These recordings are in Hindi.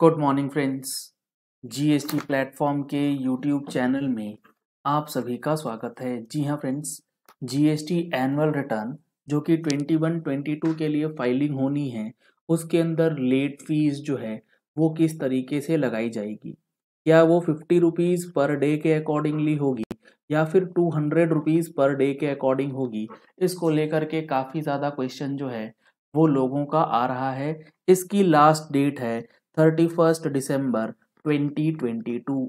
Good morning friends. GST platform के यूट्यूब चैनल में आप सभी का स्वागत है। जी हाँ फ्रेंड्स, जीएसटी एनुअल रिटर्न जो कि 21-22 के लिए फाइलिंग होनी है, उसके अंदर लेट फीस जो है वो किस तरीके से लगाई जाएगी। क्या वो 50 रुपीज़ पर डे के अकॉर्डिंगली होगी या फिर 200 रुपीज़ पर डे के अकॉर्डिंग होगी। इसको लेकर के काफ़ी ज़्यादा क्वेश्चन जो है वो लोगों का आ रहा है। इसकी लास्ट डेट है 31 दिसंबर 2022।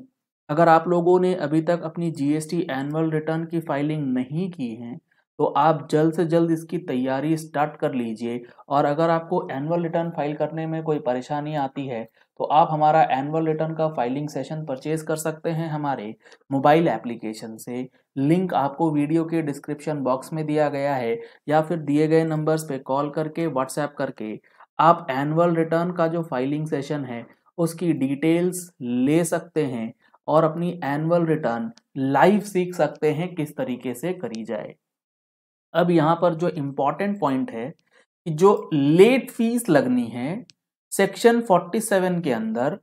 अगर आप लोगों ने अभी तक अपनी जीएसटी एनुअल रिटर्न की फाइलिंग नहीं की है तो आप जल्द से जल्द इसकी तैयारी स्टार्ट कर लीजिए। और अगर आपको एनुअल रिटर्न फाइल करने में कोई परेशानी आती है तो आप हमारा एनुअल रिटर्न का फाइलिंग सेशन परचेज कर सकते हैं हमारे मोबाइल एप्लीकेशन से। लिंक आपको वीडियो के डिस्क्रिप्शन बॉक्स में दिया गया है या फिर दिए गए नंबर्स पे कॉल करके व्हाट्सएप करके आप एनुअल रिटर्न का जो फाइलिंग सेशन है उसकी डिटेल्स ले सकते हैं और अपनी एनुअल रिटर्न लाइव सीख सकते हैं किस तरीके से करी जाए। अब यहाँ पर जो इम्पोर्टेंट पॉइंट है कि जो लेट फीस लगनी है सेक्शन 47 के अंदर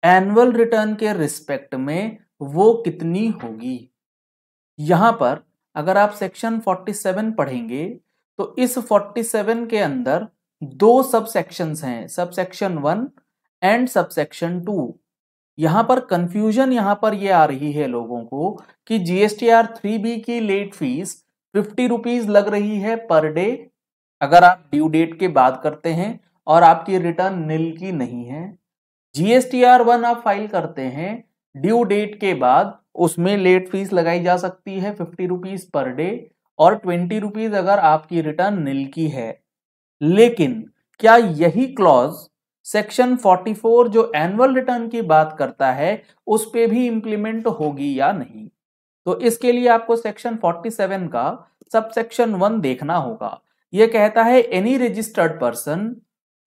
एनुअल रिटर्न के रिस्पेक्ट में वो कितनी होगी। यहाँ पर अगर आप सेक्शन 47 पढ़ेंगे तो इस 47 के अंदर दो सब सेक्शंस हैं, sub section 1 and sub section 2। यहाँ पर कंफ्यूजन यहाँ पर ये आ रही है लोगों को कि जीएसटीआर 3B की लेट फीस 50 रुपीज लग रही है पर डे अगर आप ड्यू डेट के बाद करते हैं और आपकी रिटर्न निल की नहीं है। जीएसटीआर 1 आप फाइल करते हैं ड्यू डेट के बाद, उसमें लेट फीस लगाई जा सकती है 50 रुपीज पर डे और 20 रुपीज अगर आपकी रिटर्न निल की है। लेकिन क्या यही क्लॉज सेक्शन 44 जो एनुअल रिटर्न की बात करता है उस पे भी इंप्लीमेंट होगी या नहीं। तो इसके लिए आपको सेक्शन 47 का सब सेक्शन 1 देखना होगा। यह कहता है any registered person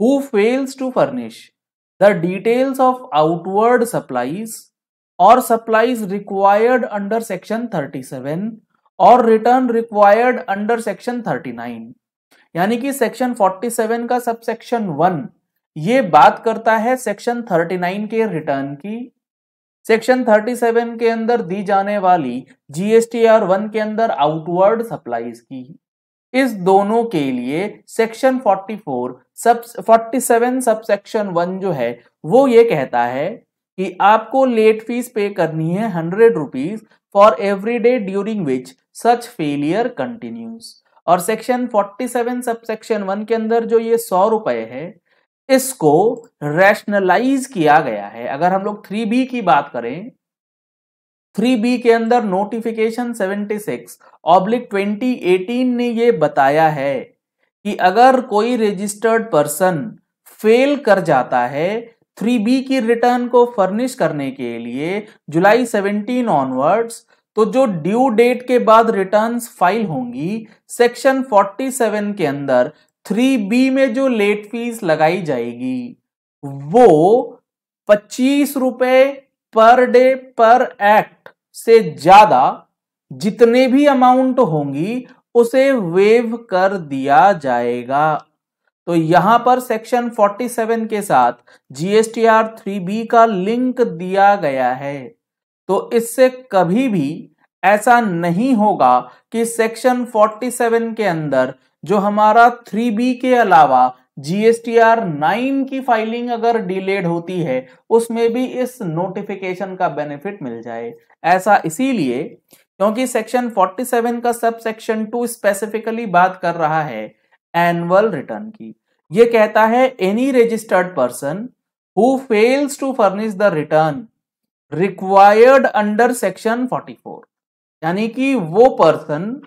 who fails to furnish the details of outward supplies और सप्लाईज रिक्वायर्ड अंडर सेक्शन 37 और रिटर्न रिक्वायर्ड अंडर सेक्शन 39, यानी कि सेक्शन 47 का सब सेक्शन 1 ये बात करता है सेक्शन 39 के रिटर्न की, सेक्शन 37 के अंदर दी जाने वाली जीएसटीआर 1 के अंदर आउटवर्ड सप्लाईज की। इस दोनों के लिए सेक्शन 47 सब सेक्शन 1 जो है वो ये कहता है कि आपको लेट फीस पे करनी है 100 rupees for every day during which such failure continues. और सेक्शन 47 सब सेक्शन 1 के अंदर जो ये 100 रुपए है इसको रैशनलाइज किया गया है। अगर हम लोग 3B की बात करें, 3B के अंदर नोटिफिकेशन 76/2018 ने ये बताया है कि अगर कोई रजिस्टर्ड पर्सन फेल कर जाता है 3B की रिटर्न को फर्निश करने के लिए जुलाई 17 ऑनवर्ड्स, तो जो ड्यू डेट के बाद रिटर्न्स फाइल होंगी सेक्शन 47 के अंदर 3B में जो लेट फीस लगाई जाएगी वो 25 रुपए पर डे पर एक्ट से ज्यादा जितने भी अमाउंट होंगी उसे वेव कर दिया जाएगा। तो यहां पर सेक्शन 47 के साथ जीएसटीआर 3B का लिंक दिया गया है। तो इससे कभी भी ऐसा नहीं होगा कि सेक्शन 47 के अंदर जो हमारा 3B के अलावा जीएसटीआर 9 की फाइलिंग अगर डिलेड होती है उसमें भी इस नोटिफिकेशन का बेनिफिट मिल जाए। ऐसा इसीलिए क्योंकि सेक्शन 47 का सब सेक्शन 2 स्पेसिफिकली बात कर रहा है एनुअल रिटर्न की। यह कहता है any registered person who fails to furnish the return required under section 44, यानी कि वो पर्सन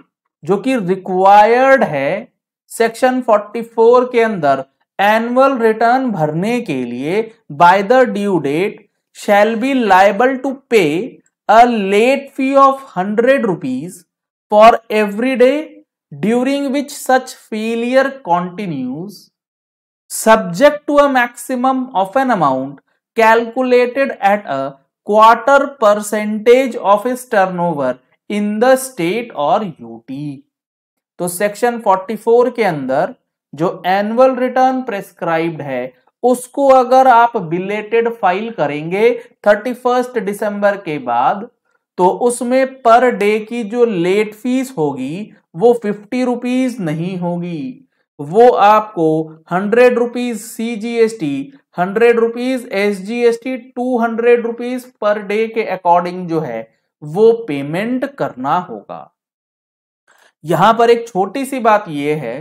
जो कि रिक्वायर्ड है सेक्शन 44 के अंदर एनुअल रिटर्न भरने के लिए by the due date shall be liable to pay a late fee of 100 rupees for every day during which such failure continues subject to a maximum of an amount calculated at a quarter percentage of his turnover in the state or UT। तो सेक्शन 44 के अंदर जो एनुअल रिटर्न प्रेस्क्राइब्ड है उसको अगर आप बिलेटेड फाइल करेंगे 31 दिसंबर के बाद, तो उसमें पर डे की जो लेट फीस होगी वो 50 रुपीज नहीं होगी, वो आपको 100 rupees CGST, 100 rupees SGST, 200 rupees per day के अकॉर्डिंग जो है वो पेमेंट करना होगा। यहां पर एक छोटी सी बात यह है,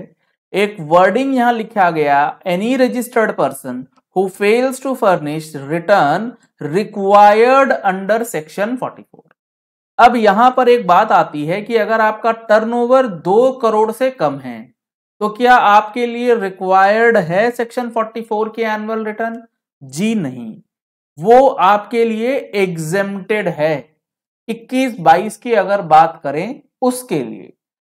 एक वर्डिंग यहां लिखा गया, any registered person who fails to furnish return required under section 44। अब यहां पर एक बात आती है कि अगर आपका टर्नओवर 2 करोड़ से कम है तो क्या आपके लिए रिक्वायर्ड है सेक्शन 44 के एनुअल रिटर्न? जी नहीं, वो आपके लिए एग्जेम्प्टेड है। 21-22 की अगर बात करें उसके लिए,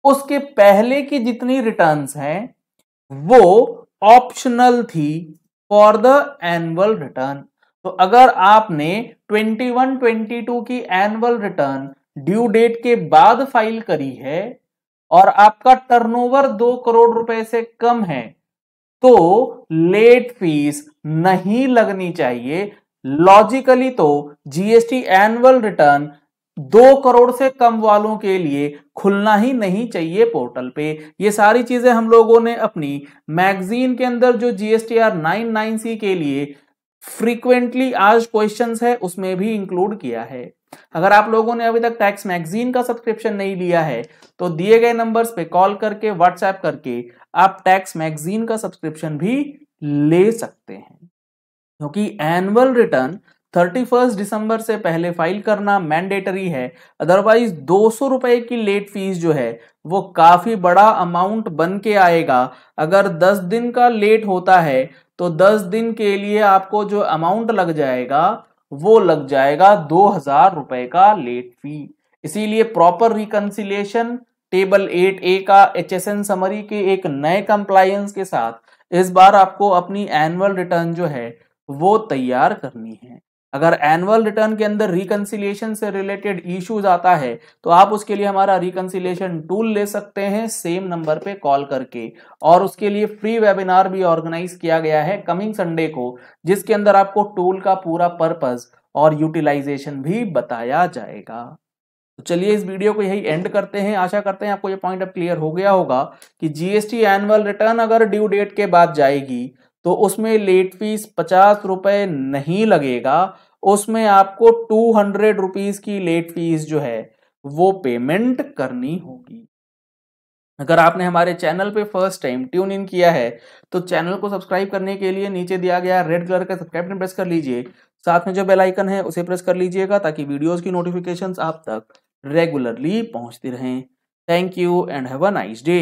उसके पहले की जितनी रिटर्न्स हैं वो ऑप्शनल थी फॉर द एनुअल रिटर्न। तो अगर आपने 21-22 की एनुअल रिटर्न ड्यू डेट के बाद फाइल करी है और आपका टर्नओवर 2 करोड़ रुपए से कम है तो लेट फीस नहीं लगनी चाहिए। लॉजिकली तो जीएसटी एनुअल रिटर्न 2 करोड़ से कम वालों के लिए खुलना ही नहीं चाहिए पोर्टल पे। ये सारी चीजें हम लोगों ने अपनी मैगजीन के अंदर जो GSTR 99C के लिए फ्रीक्वेंटली आज क्वेश्चंस है उसमें भी इंक्लूड किया है। अगर आप लोगों ने अभी तक टैक्स मैगजीन का सब्सक्रिप्शन नहीं लिया है तो दिए गए नंबर्स पे कॉल करके, व्हाट्सएप करके आप टैक्स मैगजीन का सब्सक्रिप्शन भी ले सकते हैं, क्योंकि एनुअल रिटर्न 31 दिसंबर से पहले फाइल करना मैंडेटरी है। अदरवाइज 200 रुपए की लेट फीस जो है वो काफी बड़ा अमाउंट बन के आएगा। अगर 10 दिन का लेट होता है तो 10 दिन के लिए आपको जो अमाउंट लग जाएगा वो लग जाएगा 2000 रुपए का लेट फी। इसीलिए प्रॉपर रिकंसिलिएशन टेबल 8A का HSN समरी के एक नए कंप्लायंस के साथ इस बार आपको अपनी एनुअल रिटर्न जो है वो तैयार करनी है। अगर एनुअल रिटर्न के अंदर रिकंसिलिएशन से रिलेटेड इश्यूज आता है तो आप उसके लिए हमारा रिकंसिलिएशन टूल ले सकते हैं सेम नंबर पे कॉल करके, और उसके लिए फ्री वेबिनार भी ऑर्गेनाइज किया गया है कमिंग संडे को, जिसके अंदर आपको टूल का पूरा पर्पस और यूटिलाइजेशन भी बताया जाएगा। तो चलिए इस वीडियो को यही एंड करते हैं। आशा करते हैं आपको ये पॉइंट अब क्लियर हो गया होगा कि जीएसटी एनुअल रिटर्न अगर ड्यू डेट के बाद जाएगी तो उसमें लेट फीस 50 रुपए नहीं लगेगा, उसमें आपको 200 रुपीज की लेट फीस जो है वो पेमेंट करनी होगी। अगर आपने हमारे चैनल पे फर्स्ट टाइम ट्यून इन किया है तो चैनल को सब्सक्राइब करने के लिए नीचे दिया गया रेड कलर का सब्सक्राइब बटन प्रेस कर लीजिए, साथ में जो बेल आइकन है उसे प्रेस कर लीजिएगा ताकि वीडियोस की नोटिफिकेशंस आप तक रेगुलरली पहुंचती रहें। Thank you and have a nice day.